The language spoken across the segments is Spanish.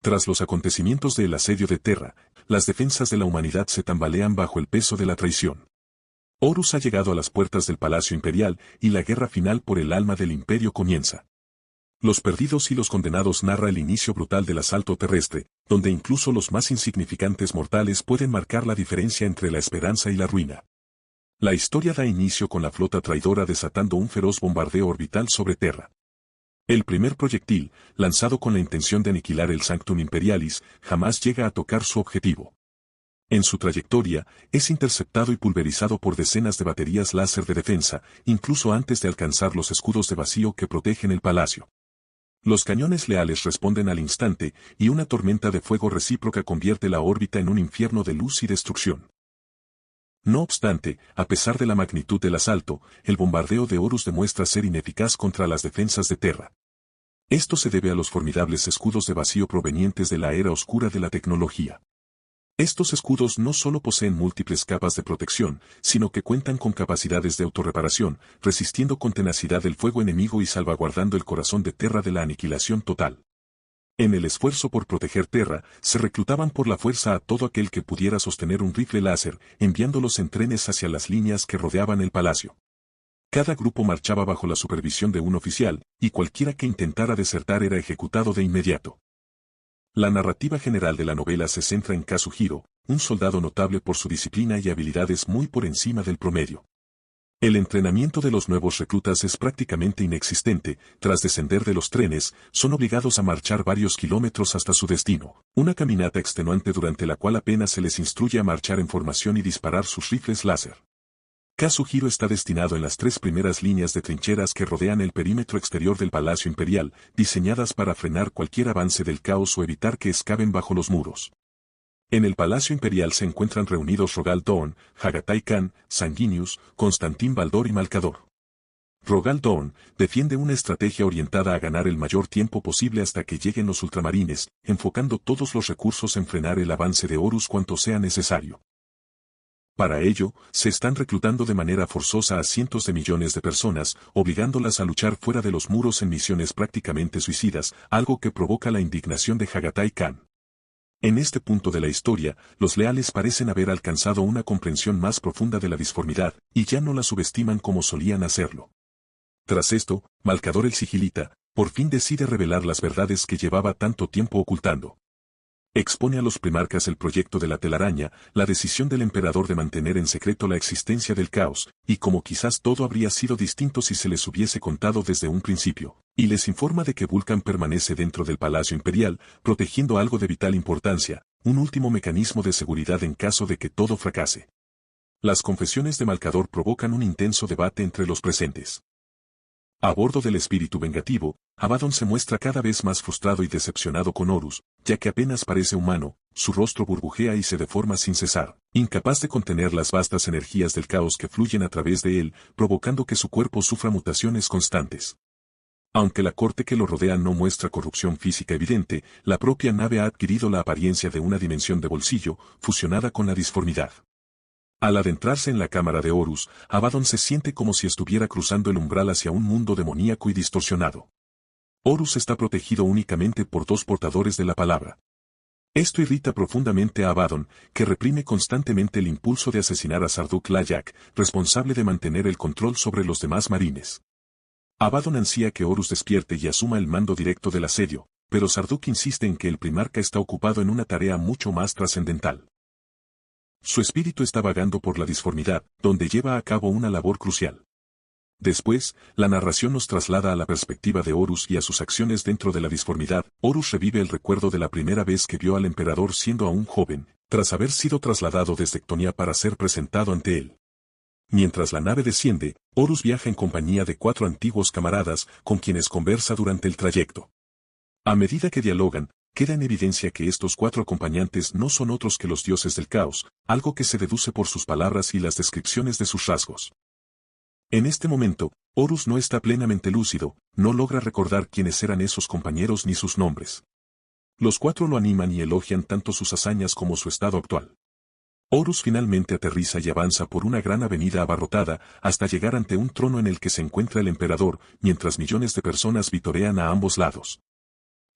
Tras los acontecimientos del asedio de Terra, las defensas de la humanidad se tambalean bajo el peso de la traición. Horus ha llegado a las puertas del Palacio Imperial y la guerra final por el alma del Imperio comienza. Los perdidos y los condenados narra el inicio brutal del asalto terrestre, donde incluso los más insignificantes mortales pueden marcar la diferencia entre la esperanza y la ruina. La historia da inicio con la flota traidora desatando un feroz bombardeo orbital sobre Terra. El primer proyectil, lanzado con la intención de aniquilar el Sanctum Imperialis, jamás llega a tocar su objetivo. En su trayectoria, es interceptado y pulverizado por decenas de baterías láser de defensa, incluso antes de alcanzar los escudos de vacío que protegen el palacio. Los cañones leales responden al instante, y una tormenta de fuego recíproca convierte la órbita en un infierno de luz y destrucción. No obstante, a pesar de la magnitud del asalto, el bombardeo de Horus demuestra ser ineficaz contra las defensas de Terra. Esto se debe a los formidables escudos de vacío provenientes de la era oscura de la tecnología. Estos escudos no solo poseen múltiples capas de protección, sino que cuentan con capacidades de autorreparación, resistiendo con tenacidad el fuego enemigo y salvaguardando el corazón de Terra de la aniquilación total. En el esfuerzo por proteger Terra, se reclutaban por la fuerza a todo aquel que pudiera sostener un rifle láser, enviándolos en trenes hacia las líneas que rodeaban el palacio. Cada grupo marchaba bajo la supervisión de un oficial, y cualquiera que intentara desertar era ejecutado de inmediato. La narrativa general de la novela se centra en Kazuhiro, un soldado notable por su disciplina y habilidades muy por encima del promedio. El entrenamiento de los nuevos reclutas es prácticamente inexistente, tras descender de los trenes, son obligados a marchar varios kilómetros hasta su destino, una caminata extenuante durante la cual apenas se les instruye a marchar en formación y disparar sus rifles láser. Kazuhiro está destinado en las 3 primeras líneas de trincheras que rodean el perímetro exterior del Palacio Imperial, diseñadas para frenar cualquier avance del caos o evitar que excaven bajo los muros. En el Palacio Imperial se encuentran reunidos Rogal Dorn, Hagatai Khan, Sanguinius, Constantin Baldor y Malcador. Rogal Dorn defiende una estrategia orientada a ganar el mayor tiempo posible hasta que lleguen los ultramarines, enfocando todos los recursos en frenar el avance de Horus cuanto sea necesario. Para ello, se están reclutando de manera forzosa a cientos de millones de personas, obligándolas a luchar fuera de los muros en misiones prácticamente suicidas, algo que provoca la indignación de Hagatai Khan. En este punto de la historia, los leales parecen haber alcanzado una comprensión más profunda de la disformidad, y ya no la subestiman como solían hacerlo. Tras esto, Malcador el Sigilita, por fin decide revelar las verdades que llevaba tanto tiempo ocultando. Expone a los primarcas el proyecto de la telaraña, la decisión del emperador de mantener en secreto la existencia del caos, y como quizás todo habría sido distinto si se les hubiese contado desde un principio, y les informa de que Vulcan permanece dentro del Palacio Imperial, protegiendo algo de vital importancia, un último mecanismo de seguridad en caso de que todo fracase. Las confesiones de Malcador provocan un intenso debate entre los presentes. A bordo del espíritu vengativo, Abaddon se muestra cada vez más frustrado y decepcionado con Horus, ya que apenas parece humano, su rostro burbujea y se deforma sin cesar, incapaz de contener las vastas energías del caos que fluyen a través de él, provocando que su cuerpo sufra mutaciones constantes. Aunque la corte que lo rodea no muestra corrupción física evidente, la propia nave ha adquirido la apariencia de una dimensión de bolsillo, fusionada con la disformidad. Al adentrarse en la cámara de Horus, Abaddon se siente como si estuviera cruzando el umbral hacia un mundo demoníaco y distorsionado. Horus está protegido únicamente por 2 portadores de la palabra. Esto irrita profundamente a Abaddon, que reprime constantemente el impulso de asesinar a Sarduk Layak, responsable de mantener el control sobre los demás marines. Abaddon ansía que Horus despierte y asuma el mando directo del asedio, pero Sarduk insiste en que el primarca está ocupado en una tarea mucho más trascendental. Su espíritu está vagando por la disformidad, donde lleva a cabo una labor crucial. Después, la narración nos traslada a la perspectiva de Horus y a sus acciones dentro de la disformidad. Horus revive el recuerdo de la primera vez que vio al emperador siendo aún joven, tras haber sido trasladado desde Ectonia para ser presentado ante él. Mientras la nave desciende, Horus viaja en compañía de 4 antiguos camaradas, con quienes conversa durante el trayecto. A medida que dialogan, queda en evidencia que estos 4 acompañantes no son otros que los dioses del caos, algo que se deduce por sus palabras y las descripciones de sus rasgos. En este momento, Horus no está plenamente lúcido, no logra recordar quiénes eran esos compañeros ni sus nombres. Los 4 lo animan y elogian tanto sus hazañas como su estado actual. Horus finalmente aterriza y avanza por una gran avenida abarrotada hasta llegar ante un trono en el que se encuentra el emperador, mientras millones de personas vitorean a ambos lados.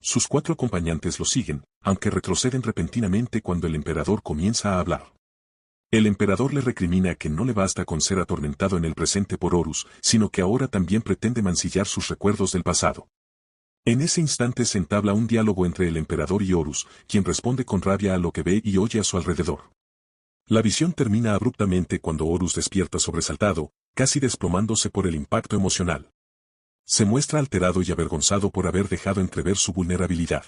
Sus 4 acompañantes lo siguen, aunque retroceden repentinamente cuando el emperador comienza a hablar. El emperador le recrimina que no le basta con ser atormentado en el presente por Horus, sino que ahora también pretende mancillar sus recuerdos del pasado. En ese instante se entabla un diálogo entre el emperador y Horus, quien responde con rabia a lo que ve y oye a su alrededor. La visión termina abruptamente cuando Horus despierta sobresaltado, casi desplomándose por el impacto emocional. Se muestra alterado y avergonzado por haber dejado entrever su vulnerabilidad.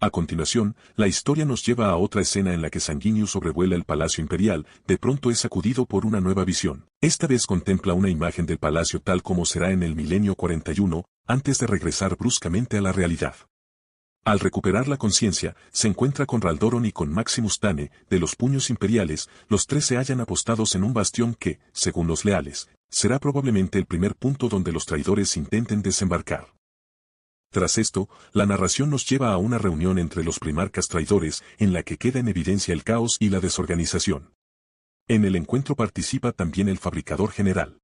A continuación, la historia nos lleva a otra escena en la que Sanguinius sobrevuela el palacio imperial, de pronto es sacudido por una nueva visión. Esta vez contempla una imagen del palacio tal como será en el milenio 41, antes de regresar bruscamente a la realidad. Al recuperar la conciencia, se encuentra con Raldoron y con Maximus Tane, de los puños imperiales, los tres se hallan apostados en un bastión que, según los leales, será probablemente el primer punto donde los traidores intenten desembarcar. Tras esto, la narración nos lleva a una reunión entre los primarcas traidores, en la que queda en evidencia el caos y la desorganización. En el encuentro participa también el fabricador general.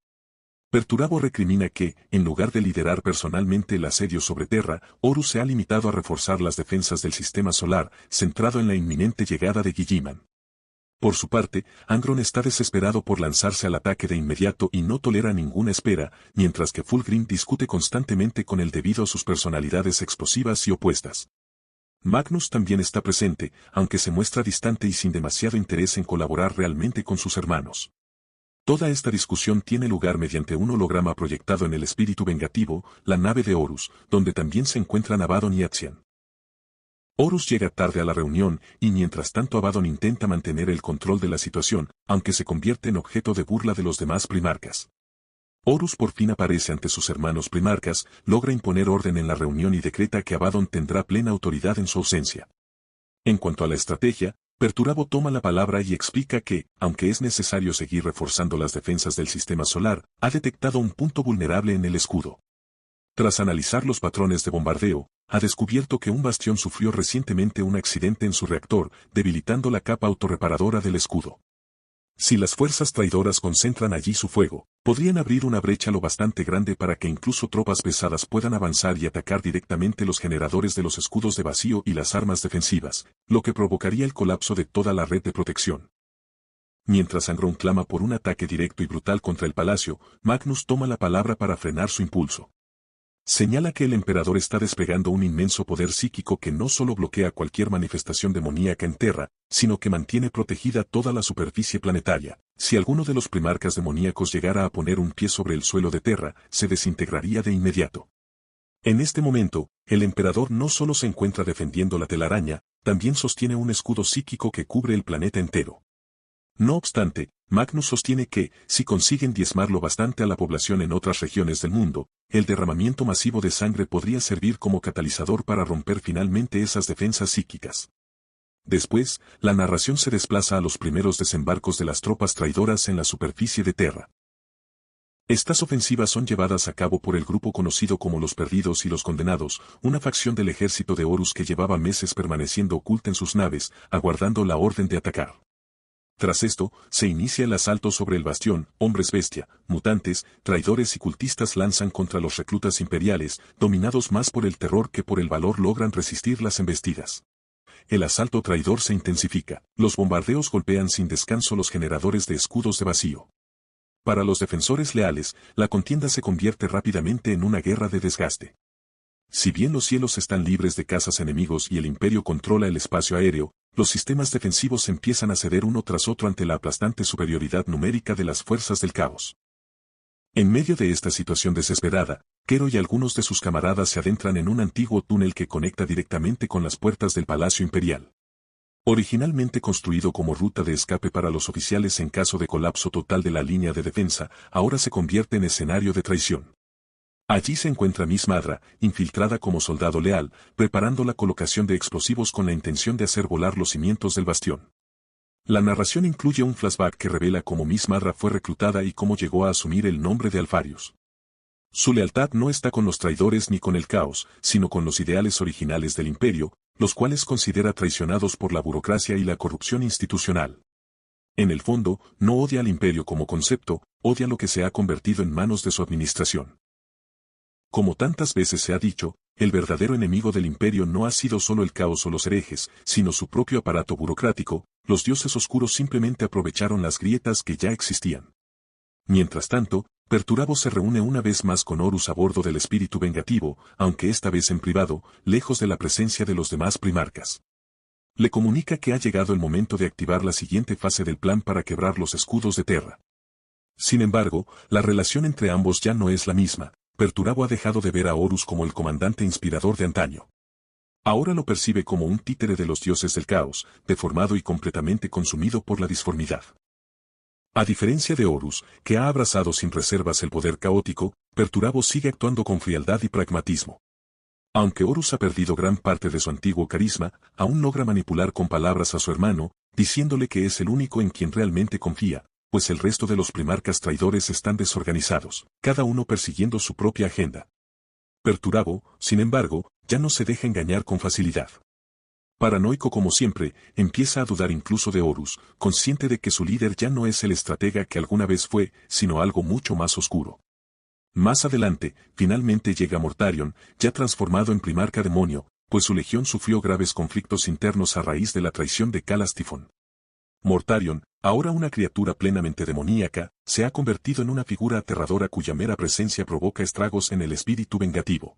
Perturabo recrimina que, en lugar de liderar personalmente el asedio sobre Terra, Horus se ha limitado a reforzar las defensas del sistema solar, centrado en la inminente llegada de Guilliman. Por su parte, Angron está desesperado por lanzarse al ataque de inmediato y no tolera ninguna espera, mientras que Fulgrim discute constantemente con él debido a sus personalidades explosivas y opuestas. Magnus también está presente, aunque se muestra distante y sin demasiado interés en colaborar realmente con sus hermanos. Toda esta discusión tiene lugar mediante un holograma proyectado en el espíritu vengativo, la nave de Horus, donde también se encuentran Abaddon y Axian. Horus llega tarde a la reunión, y mientras tanto Abaddon intenta mantener el control de la situación, aunque se convierte en objeto de burla de los demás primarcas. Horus por fin aparece ante sus hermanos primarcas, logra imponer orden en la reunión y decreta que Abaddon tendrá plena autoridad en su ausencia. En cuanto a la estrategia, Perturabo toma la palabra y explica que, aunque es necesario seguir reforzando las defensas del sistema solar, ha detectado un punto vulnerable en el escudo. Tras analizar los patrones de bombardeo, ha descubierto que un bastión sufrió recientemente un accidente en su reactor, debilitando la capa autorreparadora del escudo. Si las fuerzas traidoras concentran allí su fuego, podrían abrir una brecha lo bastante grande para que incluso tropas pesadas puedan avanzar y atacar directamente los generadores de los escudos de vacío y las armas defensivas, lo que provocaría el colapso de toda la red de protección. Mientras Angron clama por un ataque directo y brutal contra el palacio, Magnus toma la palabra para frenar su impulso. Señala que el emperador está desplegando un inmenso poder psíquico que no solo bloquea cualquier manifestación demoníaca en Terra, sino que mantiene protegida toda la superficie planetaria. Si alguno de los primarcas demoníacos llegara a poner un pie sobre el suelo de Terra, se desintegraría de inmediato. En este momento, el emperador no solo se encuentra defendiendo la telaraña, también sostiene un escudo psíquico que cubre el planeta entero. No obstante, Magnus sostiene que, si consiguen diezmarlo bastante a la población en otras regiones del mundo, el derramamiento masivo de sangre podría servir como catalizador para romper finalmente esas defensas psíquicas. Después, la narración se desplaza a los primeros desembarcos de las tropas traidoras en la superficie de Terra. Estas ofensivas son llevadas a cabo por el grupo conocido como los Perdidos y los Condenados, una facción del ejército de Horus que llevaba meses permaneciendo oculta en sus naves, aguardando la orden de atacar. Tras esto, se inicia el asalto sobre el bastión, hombres bestia, mutantes, traidores y cultistas lanzan contra los reclutas imperiales, dominados más por el terror que por el valor logran resistir las embestidas. El asalto traidor se intensifica, los bombardeos golpean sin descanso los generadores de escudos de vacío. Para los defensores leales, la contienda se convierte rápidamente en una guerra de desgaste. Si bien los cielos están libres de cazas enemigos y el imperio controla el espacio aéreo, los sistemas defensivos empiezan a ceder uno tras otro ante la aplastante superioridad numérica de las fuerzas del caos. En medio de esta situación desesperada, Kero y algunos de sus camaradas se adentran en un antiguo túnel que conecta directamente con las puertas del Palacio Imperial. Originalmente construido como ruta de escape para los oficiales en caso de colapso total de la línea de defensa, ahora se convierte en escenario de traición. Allí se encuentra Miss Madra, infiltrada como soldado leal, preparando la colocación de explosivos con la intención de hacer volar los cimientos del bastión. La narración incluye un flashback que revela cómo Miss Madra fue reclutada y cómo llegó a asumir el nombre de Alfarius. Su lealtad no está con los traidores ni con el caos, sino con los ideales originales del imperio, los cuales considera traicionados por la burocracia y la corrupción institucional. En el fondo, no odia al imperio como concepto, odia lo que se ha convertido en manos de su administración. Como tantas veces se ha dicho, el verdadero enemigo del imperio no ha sido solo el caos o los herejes, sino su propio aparato burocrático. Los dioses oscuros simplemente aprovecharon las grietas que ya existían. Mientras tanto, Perturabo se reúne una vez más con Horus a bordo del espíritu vengativo, aunque esta vez en privado, lejos de la presencia de los demás primarcas. Le comunica que ha llegado el momento de activar la siguiente fase del plan para quebrar los escudos de Terra. Sin embargo, la relación entre ambos ya no es la misma. Perturabo ha dejado de ver a Horus como el comandante inspirador de antaño. Ahora lo percibe como un títere de los dioses del caos, deformado y completamente consumido por la disformidad. A diferencia de Horus, que ha abrazado sin reservas el poder caótico, Perturabo sigue actuando con frialdad y pragmatismo. Aunque Horus ha perdido gran parte de su antiguo carisma, aún logra manipular con palabras a su hermano, diciéndole que es el único en quien realmente confía, pues el resto de los primarcas traidores están desorganizados, cada uno persiguiendo su propia agenda. Perturabo, sin embargo, ya no se deja engañar con facilidad. Paranoico como siempre, empieza a dudar incluso de Horus, consciente de que su líder ya no es el estratega que alguna vez fue, sino algo mucho más oscuro. Más adelante, finalmente llega Mortarion, ya transformado en primarca demonio, pues su legión sufrió graves conflictos internos a raíz de la traición de Calas Tifón. Mortarion, ahora una criatura plenamente demoníaca, se ha convertido en una figura aterradora cuya mera presencia provoca estragos en el espíritu vengativo.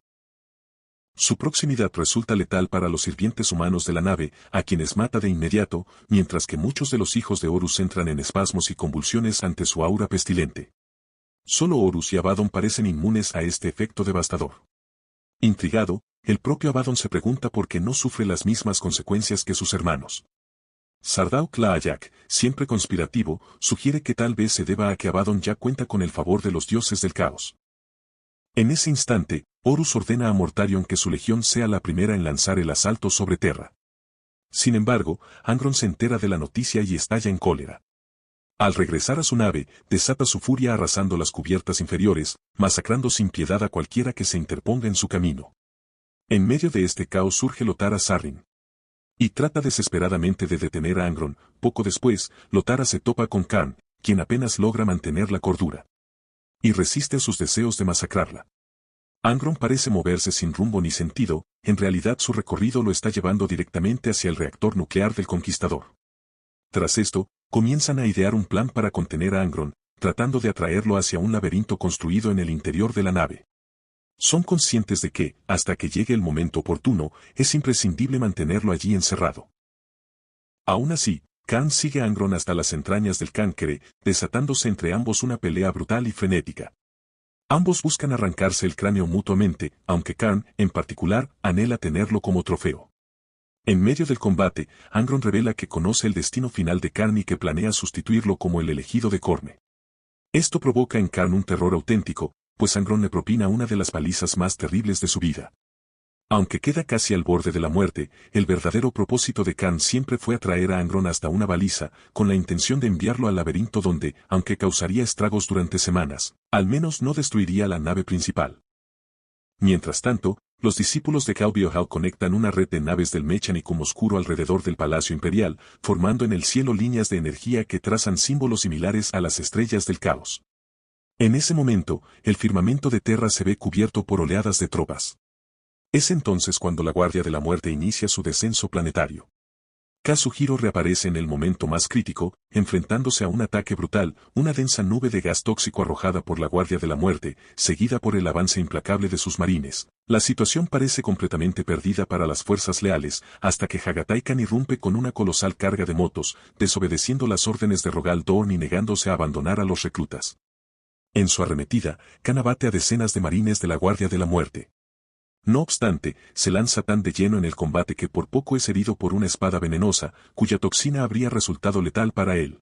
Su proximidad resulta letal para los sirvientes humanos de la nave, a quienes mata de inmediato, mientras que muchos de los hijos de Horus entran en espasmos y convulsiones ante su aura pestilente. Solo Horus y Abaddon parecen inmunes a este efecto devastador. Intrigado, el propio Abaddon se pregunta por qué no sufre las mismas consecuencias que sus hermanos. Sardauk Laayak, siempre conspirativo, sugiere que tal vez se deba a que Abaddon ya cuenta con el favor de los dioses del caos. En ese instante, Horus ordena a Mortarion que su legión sea la primera en lanzar el asalto sobre Terra. Sin embargo, Angron se entera de la noticia y estalla en cólera. Al regresar a su nave, desata su furia arrasando las cubiertas inferiores, masacrando sin piedad a cualquiera que se interponga en su camino. En medio de este caos surge Lotara Sarrin. Y trata desesperadamente de detener a Angron. Poco después, Lotara se topa con Karn, quien apenas logra mantener la cordura. Y resiste a sus deseos de masacrarla. Angron parece moverse sin rumbo ni sentido, en realidad su recorrido lo está llevando directamente hacia el reactor nuclear del Conquistador. Tras esto, comienzan a idear un plan para contener a Angron, tratando de atraerlo hacia un laberinto construido en el interior de la nave. Son conscientes de que, hasta que llegue el momento oportuno, es imprescindible mantenerlo allí encerrado. Aún así, Karn sigue a Angron hasta las entrañas del Cancre, desatándose entre ambos una pelea brutal y frenética. Ambos buscan arrancarse el cráneo mutuamente, aunque Karn, en particular, anhela tenerlo como trofeo. En medio del combate, Angron revela que conoce el destino final de Karn y que planea sustituirlo como el elegido de Corme. Esto provoca en Karn un terror auténtico, pues Angron le propina una de las palizas más terribles de su vida. Aunque queda casi al borde de la muerte, el verdadero propósito de Karn siempre fue atraer a Angron hasta una baliza, con la intención de enviarlo al laberinto donde, aunque causaría estragos durante semanas, al menos no destruiría la nave principal. Mientras tanto, los discípulos de Calbiohal conectan una red de naves del Mechanicum oscuro alrededor del Palacio Imperial, formando en el cielo líneas de energía que trazan símbolos similares a las estrellas del caos. En ese momento, el firmamento de Terra se ve cubierto por oleadas de tropas. Es entonces cuando la Guardia de la Muerte inicia su descenso planetario. Kazuhiro reaparece en el momento más crítico, enfrentándose a un ataque brutal, una densa nube de gas tóxico arrojada por la Guardia de la Muerte, seguida por el avance implacable de sus marines. La situación parece completamente perdida para las fuerzas leales, hasta que Hagatai Khan irrumpe con una colosal carga de motos, desobedeciendo las órdenes de Rogal Dorn y negándose a abandonar a los reclutas. En su arremetida, Khan abate a decenas de marines de la Guardia de la Muerte. No obstante, se lanza tan de lleno en el combate que por poco es herido por una espada venenosa, cuya toxina habría resultado letal para él.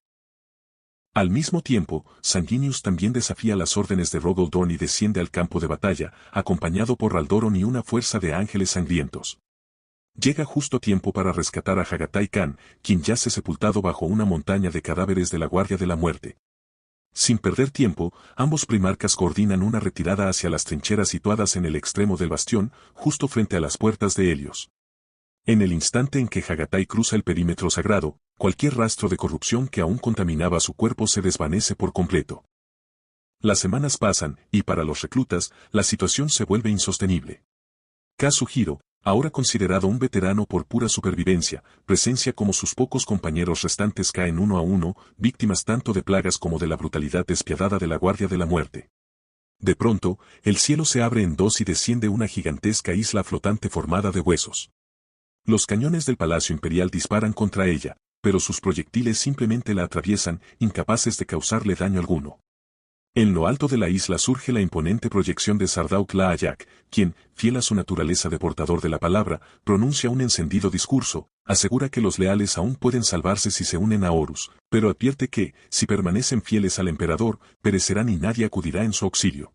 Al mismo tiempo, Sanguinius también desafía las órdenes de Rogal Dorn y desciende al campo de batalla, acompañado por Raldoron y una fuerza de ángeles sangrientos. Llega justo a tiempo para rescatar a Hagatai Khan, quien yace sepultado bajo una montaña de cadáveres de la Guardia de la Muerte. Sin perder tiempo, ambos primarcas coordinan una retirada hacia las trincheras situadas en el extremo del bastión, justo frente a las puertas de Helios. En el instante en que Hagatai cruza el perímetro sagrado, cualquier rastro de corrupción que aún contaminaba su cuerpo se desvanece por completo. Las semanas pasan, y para los reclutas, la situación se vuelve insostenible. Kazuhiro, ahora considerado un veterano por pura supervivencia, presencia como sus pocos compañeros restantes caen uno a uno, víctimas tanto de plagas como de la brutalidad despiadada de la Guardia de la Muerte. De pronto, el cielo se abre en dos y desciende una gigantesca isla flotante formada de huesos. Los cañones del Palacio Imperial disparan contra ella, pero sus proyectiles simplemente la atraviesan, incapaces de causarle daño alguno. En lo alto de la isla surge la imponente proyección de Sardauk Laayak, quien, fiel a su naturaleza de portador de la palabra, pronuncia un encendido discurso, asegura que los leales aún pueden salvarse si se unen a Horus, pero advierte que, si permanecen fieles al emperador, perecerán y nadie acudirá en su auxilio.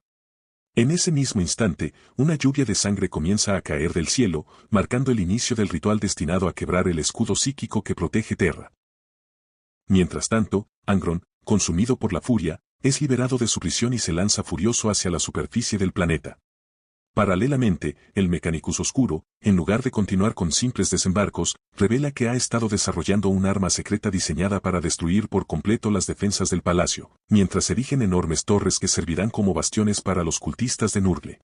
En ese mismo instante, una lluvia de sangre comienza a caer del cielo, marcando el inicio del ritual destinado a quebrar el escudo psíquico que protege Terra. Mientras tanto, Angron, consumido por la furia, es liberado de su prisión y se lanza furioso hacia la superficie del planeta. Paralelamente, el Mechanicus Oscuro, en lugar de continuar con simples desembarcos, revela que ha estado desarrollando un arma secreta diseñada para destruir por completo las defensas del palacio, mientras erigen enormes torres que servirán como bastiones para los cultistas de Nurgle.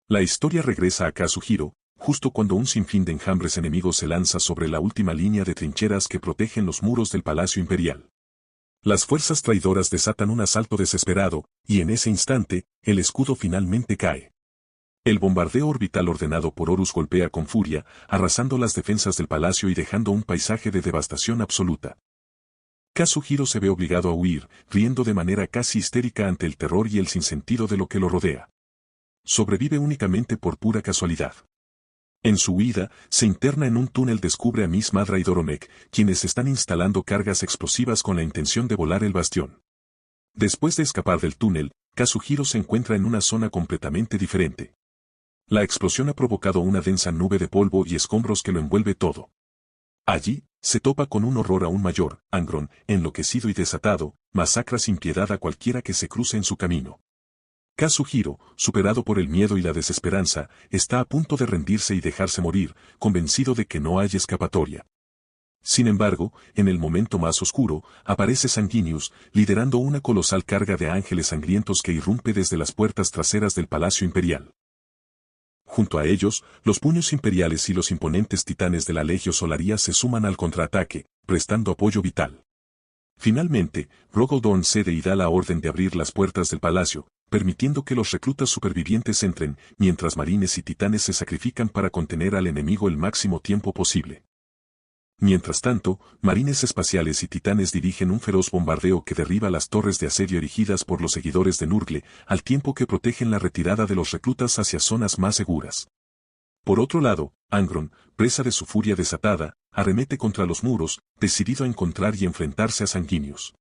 La historia regresa a Kazuhiro, justo cuando un sinfín de enjambres enemigos se lanza sobre la última línea de trincheras que protegen los muros del Palacio Imperial. Las fuerzas traidoras desatan un asalto desesperado, y en ese instante, el escudo finalmente cae. El bombardeo orbital ordenado por Horus golpea con furia, arrasando las defensas del palacio y dejando un paisaje de devastación absoluta. Kazuhiro se ve obligado a huir, riendo de manera casi histérica ante el terror y el sinsentido de lo que lo rodea. Sobrevive únicamente por pura casualidad. En su huida, se interna en un túnel, descubre a Miss Madra y Doromek, quienes están instalando cargas explosivas con la intención de volar el bastión. Después de escapar del túnel, Kazuhiro se encuentra en una zona completamente diferente. La explosión ha provocado una densa nube de polvo y escombros que lo envuelve todo. Allí, se topa con un horror aún mayor. Angron, enloquecido y desatado, masacra sin piedad a cualquiera que se cruce en su camino. Kazuhiro, superado por el miedo y la desesperanza, está a punto de rendirse y dejarse morir, convencido de que no hay escapatoria. Sin embargo, en el momento más oscuro, aparece Sanguinius, liderando una colosal carga de ángeles sangrientos que irrumpe desde las puertas traseras del Palacio Imperial. Junto a ellos, los puños imperiales y los imponentes titanes de la Legio Solaria se suman al contraataque, prestando apoyo vital. Finalmente, Rogoldorn cede y da la orden de abrir las puertas del palacio, permitiendo que los reclutas supervivientes entren, mientras marines y titanes se sacrifican para contener al enemigo el máximo tiempo posible. Mientras tanto, marines espaciales y titanes dirigen un feroz bombardeo que derriba las torres de asedio erigidas por los seguidores de Nurgle, al tiempo que protegen la retirada de los reclutas hacia zonas más seguras. Por otro lado, Angron, presa de su furia desatada, arremete contra los muros, decidido a encontrar y enfrentarse a Sanguinius.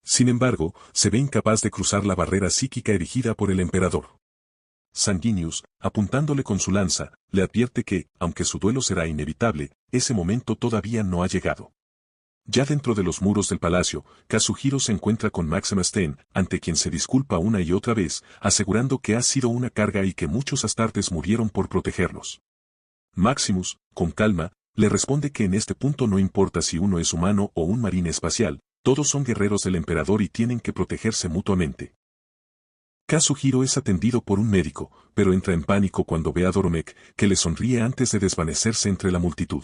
Sin embargo, se ve incapaz de cruzar la barrera psíquica erigida por el emperador. Sanguinius, apuntándole con su lanza, le advierte que, aunque su duelo será inevitable, ese momento todavía no ha llegado. Ya dentro de los muros del palacio, Kazuhiro se encuentra con Maximus Sten, ante quien se disculpa una y otra vez, asegurando que ha sido una carga y que muchos astartes murieron por protegerlos. Maximus, con calma, le responde que en este punto no importa si uno es humano o un marine espacial, todos son guerreros del emperador y tienen que protegerse mutuamente. Kazuhiro es atendido por un médico, pero entra en pánico cuando ve a Doromek, que le sonríe antes de desvanecerse entre la multitud.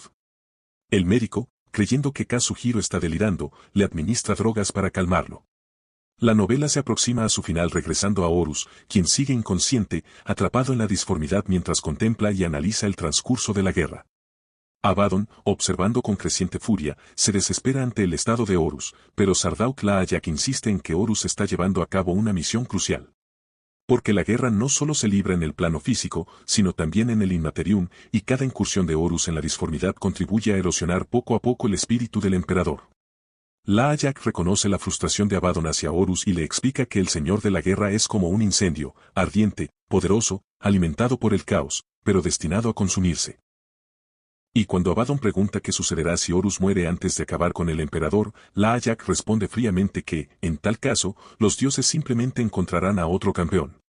El médico, creyendo que Kazuhiro está delirando, le administra drogas para calmarlo. La novela se aproxima a su final regresando a Horus, quien sigue inconsciente, atrapado en la disformidad mientras contempla y analiza el transcurso de la guerra. Abaddon, observando con creciente furia, se desespera ante el estado de Horus, pero Sardauk Laayak insiste en que Horus está llevando a cabo una misión crucial. Porque la guerra no solo se libra en el plano físico, sino también en el Inmaterium, y cada incursión de Horus en la disformidad contribuye a erosionar poco a poco el espíritu del emperador. Laayak reconoce la frustración de Abaddon hacia Horus y le explica que el señor de la guerra es como un incendio, ardiente, poderoso, alimentado por el caos, pero destinado a consumirse. Y cuando Abaddon pregunta qué sucederá si Horus muere antes de acabar con el emperador, Laayak responde fríamente que, en tal caso, los dioses simplemente encontrarán a otro campeón.